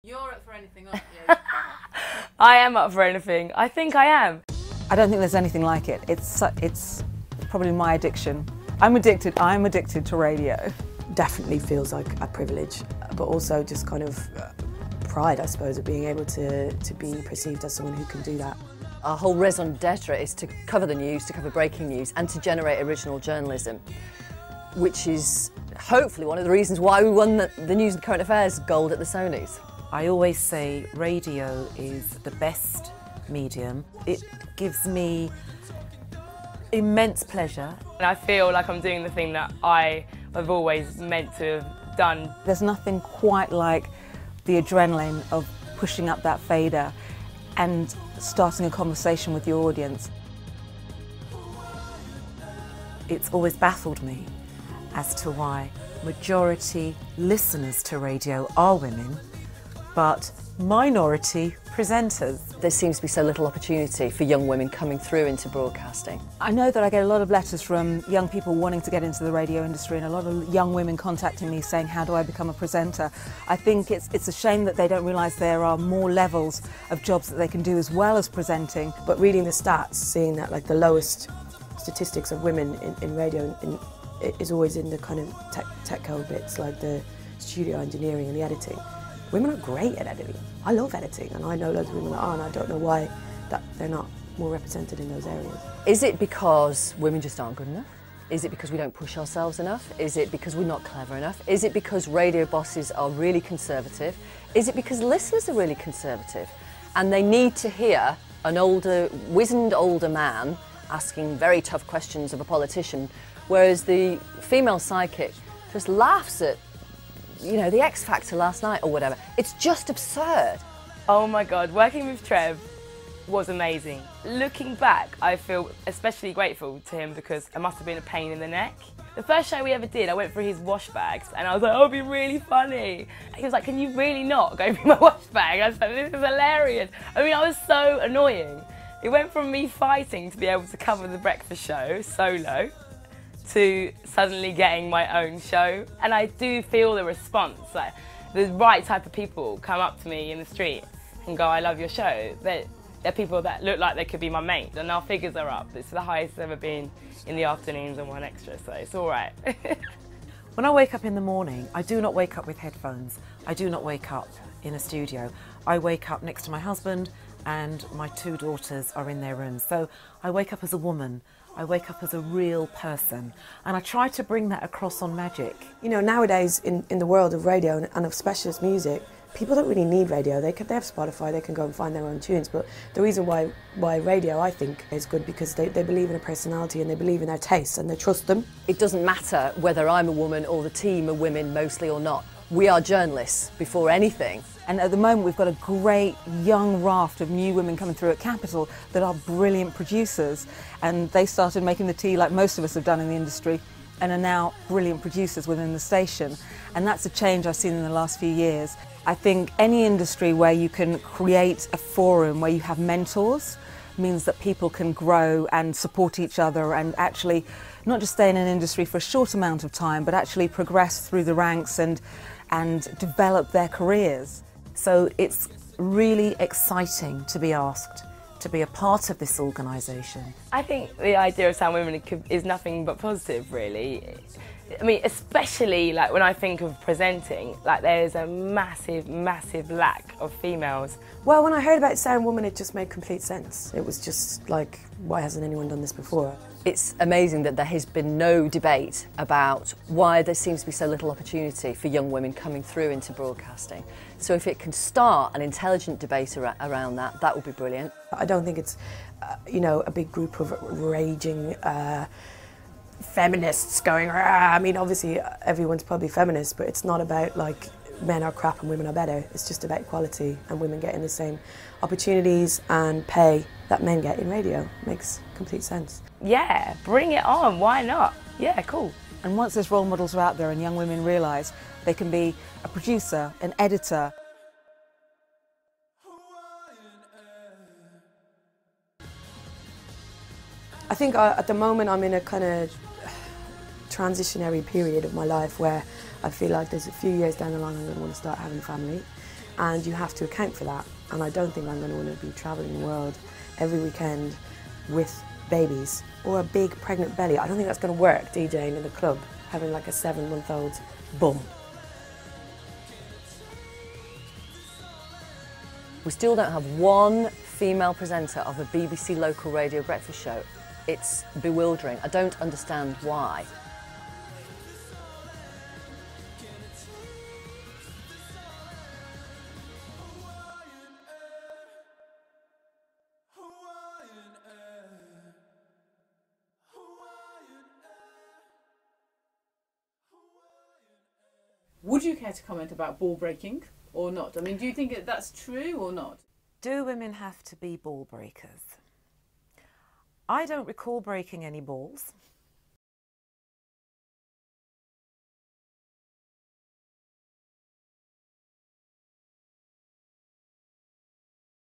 You're up for anything, aren't you? I am up for anything. I think I am. I don't think there's anything like it. It's probably my addiction. I'm addicted to radio. Definitely feels like a privilege, but also just kind of pride, I suppose, of being able to be perceived as someone who can do that. Our whole raison d'etre is to cover the news, to cover breaking news, and to generate original journalism, which is hopefully one of the reasons why we won the News and Current Affairs gold at the Sonys. I always say radio is the best medium. It gives me immense pleasure. And I feel like I'm doing the thing that I have always meant to have done. There's nothing quite like the adrenaline of pushing up that fader and starting a conversation with your audience. It's always baffled me as to why majority listeners to radio are women, but minority presenters. There seems to be so little opportunity for young women coming through into broadcasting. I know that I get a lot of letters from young people wanting to get into the radio industry, and a lot of young women contacting me saying, how do I become a presenter? I think it's a shame that they don't realise there are more levels of jobs that they can do as well as presenting. But reading the stats, seeing that like the lowest statistics of women in radio is always in the kind of tech bits, like the studio engineering and the editing. Women are great at editing. I love editing, and I know loads of women that are, and I don't know why they're not more represented in those areas. Is it because women just aren't good enough? Is it because we don't push ourselves enough? Is it because we're not clever enough? Is it because radio bosses are really conservative? Is it because listeners are really conservative and they need to hear an older, wizened older man asking very tough questions of a politician, whereas the female sidekick just laughs at, you know, the X Factor last night or whatever? It's just absurd. Oh my God, working with Trev was amazing. Looking back, I feel especially grateful to him because it must have been a pain in the neck. The first show we ever did, I went through his wash bags and I was like, oh, it'll be really funny. He was like, can you really not go through my wash bag? I was like, this is hilarious. I mean, I was so annoying. It went from me fighting to be able to cover the breakfast show solo to suddenly getting my own show. And I do feel the response, like the right type of people come up to me in the street and go, I love your show. They're people that look like they could be my mate, and our figures are up. It's the highest it's ever been in the afternoons and one extra, so it's all right. When I wake up in the morning, I do not wake up with headphones. I do not wake up in a studio. I wake up next to my husband and my 2 daughters are in their rooms. So I wake up as a woman. I wake up as a real person, and I try to bring that across on Magic. You know, nowadays in the world of radio and of specialist music, people don't really need radio. They have Spotify, they can go and find their own tunes, but the reason why radio, I think, is good because they believe in a personality and they believe in their tastes and they trust them. It doesn't matter whether I'm a woman or the team are women mostly or not. We are journalists before anything. And at the moment we've got a great young raft of new women coming through at Capital that are brilliant producers, and they started making the tea like most of us have done in the industry and are now brilliant producers within the station, and that's a change I've seen in the last few years. I think any industry where you can create a forum where you have mentors means that people can grow and support each other and actually not just stay in an industry for a short amount of time but actually progress through the ranks and develop their careers. So it's really exciting to be asked to be a part of this organisation. I think the idea of Sound Women is nothing but positive, really. I mean, especially like when I think of presenting, like there's a massive, massive lack of females. Well, when I heard about Sound Woman, it just made complete sense. It was just like, why hasn't anyone done this before? It's amazing that there has been no debate about why there seems to be so little opportunity for young women coming through into broadcasting. So if it can start an intelligent debate around that, that would be brilliant. I don't think it's, you know, a big group of raging feminists going, rah. I mean, obviously everyone's probably feminist, but it's not about like men are crap and women are better. It's just about equality and women getting the same opportunities and pay that men get in radio. Makes complete sense. Yeah, bring it on, why not? Yeah, cool. And once those role models are out there and young women realise they can be a producer, an editor. I think at the moment I'm in a kind of transitionary period of my life where I feel like there's a few years down the line I'm going to want to start having a family. and you have to account for that. And I don't think I'm going to want to be travelling the world every weekend with babies or a big pregnant belly. I don't think that's going to work, DJing in the club, having like a 7-month-old bum. We still don't have one female presenter of a BBC local radio breakfast show. It's bewildering. I don't understand why. Would you care to comment about ball breaking or not? I mean, do you think that that's true or not? Do women have to be ball breakers? I don't recall breaking any balls.